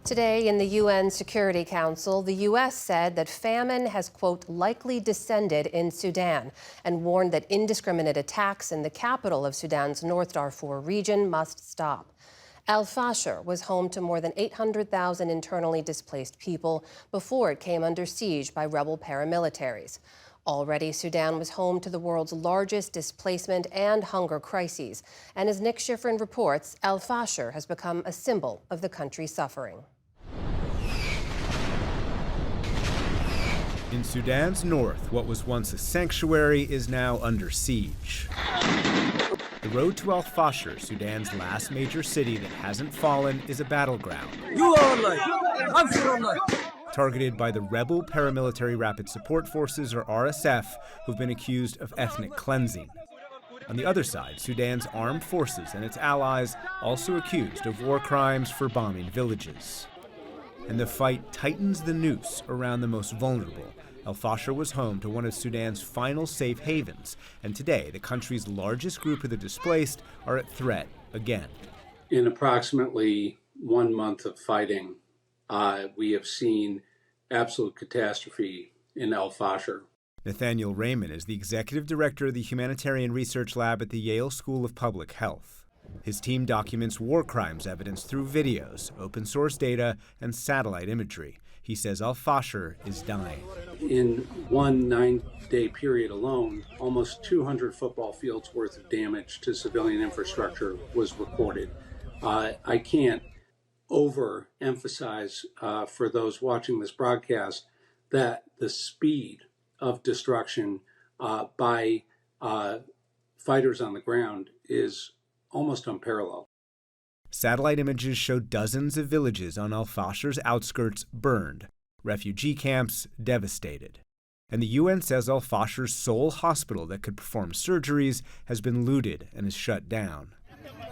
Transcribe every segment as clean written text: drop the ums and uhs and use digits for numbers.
Today in the UN Security Council, the U.S. said that famine has, quote, likely descended in Sudan and warned that indiscriminate attacks in the capital of Sudan's North Darfur region must stop. Al Fasher was home to more than 800,000 internally displaced people before it came under siege by rebel paramilitaries. Already, Sudan was home to the world's largest displacement and hunger crises. And as Nick Schifrin reports, Al Fasher has become a symbol of the country's suffering. In Sudan's north, what was once a sanctuary is now under siege. The road to Al Fasher, Sudan's last major city that hasn't fallen, is a battleground. Targeted by the rebel paramilitary Rapid Support Forces, or RSF, who've been accused of ethnic cleansing. On the other side, Sudan's armed forces and its allies also accused of war crimes for bombing villages. And the fight tightens the noose around the most vulnerable. Al Fasher was home to one of Sudan's final safe havens, and today the country's largest group of the displaced are at threat again. In approximately 1 month of fighting, we have seen absolute catastrophe in Al Fasher. Nathaniel Raymond is the executive director of the Humanitarian Research Lab at the Yale School of Public Health. His team documents war crimes evidence through videos, open source data, and satellite imagery. He says Al Fasher is dying. In one 9-day period alone, almost 200 football fields worth of damage to civilian infrastructure was reported. I can't overemphasize for those watching this broadcast that the speed of destruction by fighters on the ground is almost unparalleled. Satellite images show dozens of villages on Al Fasher's outskirts burned, refugee camps devastated. And the UN says Al Fasher's sole hospital that could perform surgeries has been looted and is shut down.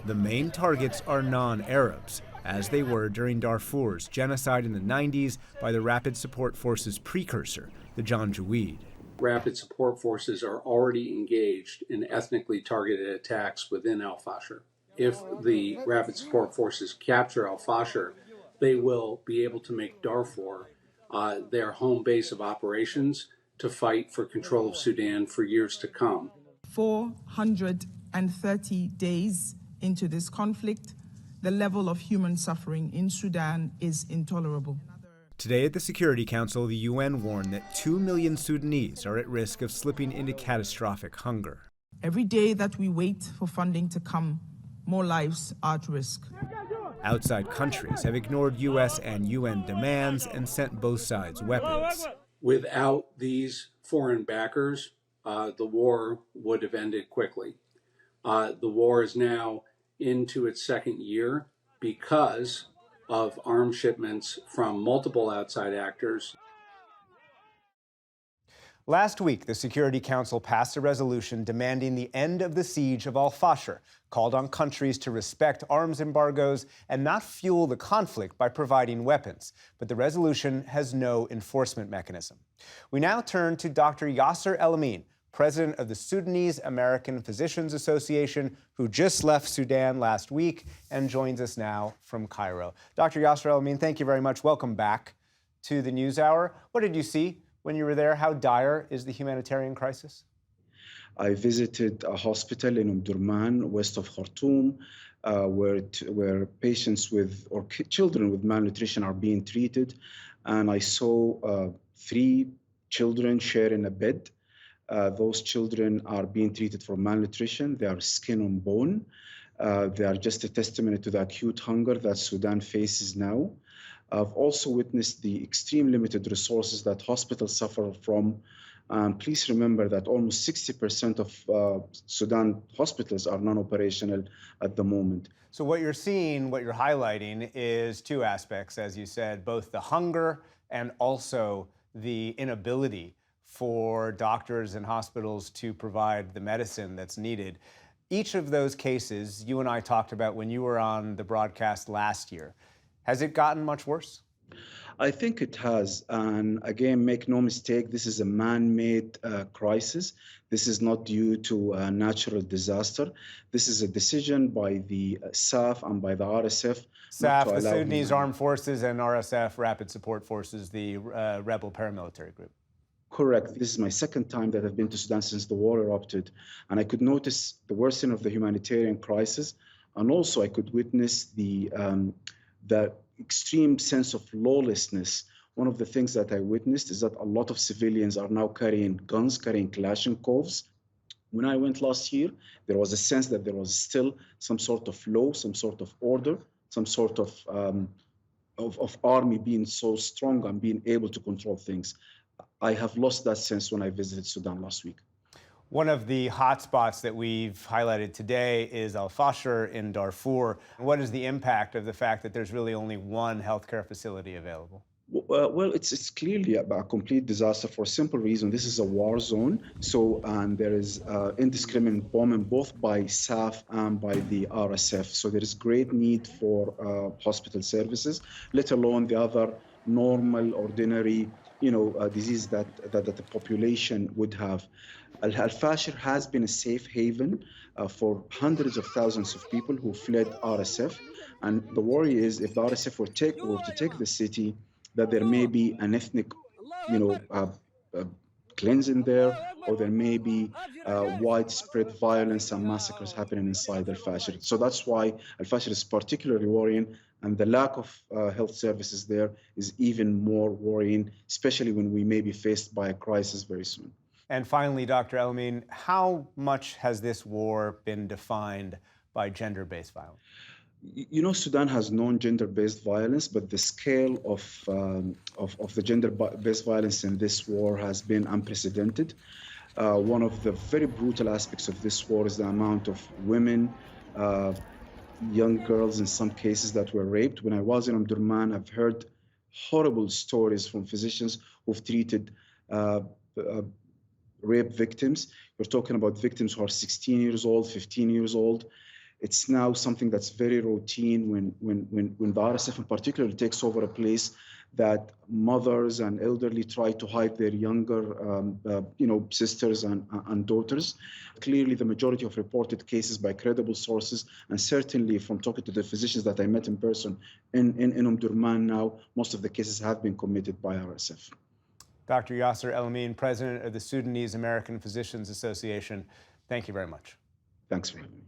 The main targets are non-Arabs, as they were during Darfur's genocide in the 90s by the Rapid Support Forces precursor, the Janjaweed. Rapid Support Forces are already engaged in ethnically targeted attacks within Al Fasher. If the Rapid Support Forces capture Al Fasher, they will be able to make Darfur their home base of operations to fight for control of Sudan for years to come. 430 days into this conflict, the level of human suffering in Sudan is intolerable. Today at the Security Council, the UN warned that 2 million Sudanese are at risk of slipping into catastrophic hunger. Every day that we wait for funding to come, more lives are at risk. Outside countries have ignored U.S. and UN demands and sent both sides weapons. Without these foreign backers, the war would have ended quickly. The war is now into its second year because of arms shipments from multiple outside actors. Last week, the Security Council passed a resolution demanding the end of the siege of Al Fasher, called on countries to respect arms embargoes and not fuel the conflict by providing weapons. But the resolution has no enforcement mechanism. We now turn to Dr. Yasser El-Amin, president of the Sudanese American Physicians Association, who just left Sudan last week and joins us now from Cairo. Dr. Yasser El-Amin, thank you very much. Welcome back to the NewsHour. What did you see when you were there? How dire is the humanitarian crisis? I visited a hospital in Omdurman, west of Khartoum, where patients or children with malnutrition are being treated. And I saw 3 children sharing a bed. Those children are being treated for malnutrition. They are skin on bone. They are just a testimony to the acute hunger that Sudan faces now. I've also witnessed the extreme limited resources that hospitals suffer from. Please remember that almost 60% of Sudan hospitals are non-operational at the moment. So what you're seeing, what you're highlighting is 2 aspects, as you said, both the hunger and also the inability for doctors and hospitals to provide the medicine that's needed. Each of those cases you and I talked about when you were on the broadcast last year. Has it gotten much worse? I think it has. And again, make no mistake, this is a man-made crisis. This is not due to a natural disaster. This is a decision by the SAF and by the RSF not SAF, to the allow Sudanese human. Armed Forces, and RSF, Rapid Support Forces, the rebel paramilitary group. Correct. This is my second time that I've been to Sudan since the war erupted, and I could notice the worsening of the humanitarian crisis, and also I could witness the extreme sense of lawlessness. One of the things that I witnessed is that a lot of civilians are now carrying guns, carrying Kalashnikovs. When I went last year, there was a sense that there was still some sort of law, some sort of order, some sort of army being so strong and being able to control things. I have lost that sense when I visited Sudan last week. One of the hotspots that we've highlighted today is Al-Fasher in Darfur. What is the impact of the fact that there's really only one healthcare facility available? Well, it's clearly a complete disaster for a simple reason. This is a war zone, and there is indiscriminate bombing both by SAF and by the RSF. So there is great need for hospital services, let alone the other normal, ordinary, disease that the population would have. Al-Fasher has been a safe haven for hundreds of thousands of people who fled RSF, and the worry is if the RSF were to take the city, that there may be an ethnic, cleansing there, or there may be widespread violence and massacres happening inside Al-Fasher. So that's why Al-Fasher is particularly worrying, and the lack of health services there is even more worrying, especially when we may be faced by a crisis very soon. And finally, Dr. El-Amin, how much has this war been defined by gender-based violence? Sudan has known gender-based violence, but the scale of the gender-based violence in this war has been unprecedented. One of the very brutal aspects of this war is the amount of women, young girls in some cases, that were raped. When I was in Omdurman, I've heard horrible stories from physicians who've treated rape victims. We're talking about victims who are 16 years old, 15 years old. It's now something that's very routine when the RSF in particular takes over a place that mothers and elderly try to hide their younger sisters and daughters. Clearly, the majority of reported cases by credible sources, and certainly from talking to the physicians that I met in person in Omdurman now, most of the cases have been committed by RSF. Dr. Yasser El-Amin, president of the Sudanese American Physicians Association, thank you very much. Thanks for having me.